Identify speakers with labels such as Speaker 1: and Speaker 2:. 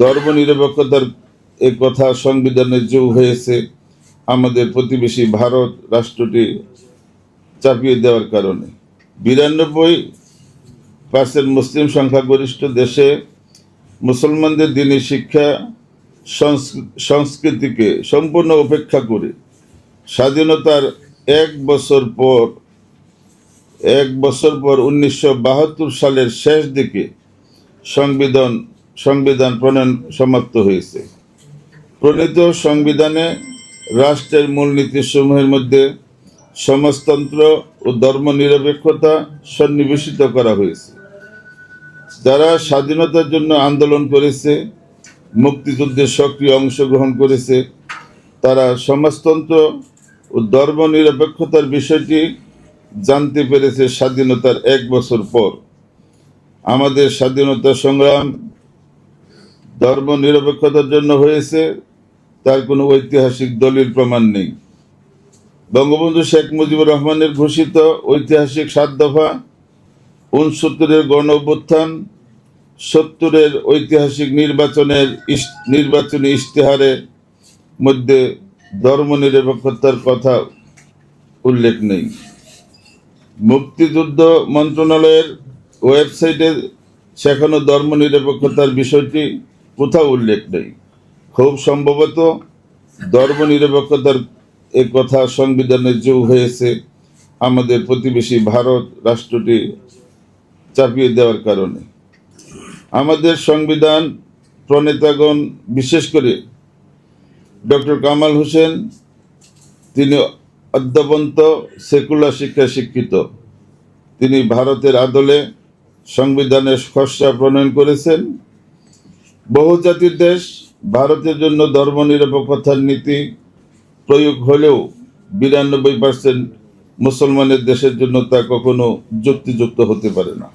Speaker 1: ধর্মনিরপেক্ষতার এ কথা সংবিধানে যোগ হয়েছে আমাদের প্রতিবেশী ভারত রাষ্ট্রটি চাপিয়ে দেওয়ার কারণে। 92% মুসলিম সংখ্যাগরিষ্ঠ দেশে মুসলমানদের দ্বীনি শিক্ষা সংস্কৃতিকে সম্পূর্ণ উপেক্ষা করে স্বাধীনতার এক বছর পর 1972 সালের শেষ দিকে সংবিধান প্রণয়ন সমাপ্ত হয়েছে। প্রণীত সংবিধানে রাষ্ট্রের মূলনীতি সমূহের মধ্যে সমাজতন্ত্র ও ধর্মনিরপেক্ষতা সন্নিবেশিত করা হয়েছে। যারা স্বাধীনতার জন্য আন্দোলন করেছে, মুক্তিযুদ্ধে সক্রিয় অংশগ্রহণ করেছে, তারা সমাজতন্ত্র ও ধর্মনিরপেক্ষতার বিষয়টি জানতে পেরেছে স্বাধীনতার এক বছর পর। আমাদের স্বাধীনতা সংগ্রাম ধর্মনিরপেক্ষতার জন্য হয়েছে, তার কোনো ঐতিহাসিক দলিল প্রমাণ নেই। বঙ্গবন্ধু শেখ মুজিবুর রহমানের ঘোষিত ঐতিহাসিক 7 দফা, 69-এর গণ অভ্যুত্থান, 70-এর ঐতিহাসিক নির্বাচনী ইশতেহারের মধ্যে ধর্মনিরপেক্ষতার কথা উল্লেখ নেই। মুক্তিযুদ্ধ মন্ত্রণালয়ের ওয়েবসাইটে সেখানে ধর্মনিরপেক্ষতার বিষয়টি কোথাও উল্লেখ নেই। খুব সম্ভবত ধর্মনিরপেক্ষতার এ কথা সংবিধানে যোগ হয়েছে আমাদের প্রতিবেশী ভারত রাষ্ট্রটি চাপিয়ে দেওয়ার কারণে। আমাদের সংবিধান প্রণেতাগণ, বিশেষ করে ডক্টর কামাল হোসেন, তিনি অদ্যাবন্ত সেকুলার শিক্ষায় শিক্ষিত। তিনি ভারতের আদলে সংবিধানের খসড়া প্রণয়ন করেছেন। বহুজাতির দেশ ভারতের জন্য ধর্মনিরপেক্ষতার নীতি প্রয়োগ হলেও 92% মুসলমানের দেশের জন্য তা কখনো যুক্তিযুক্ত হতে পারে না।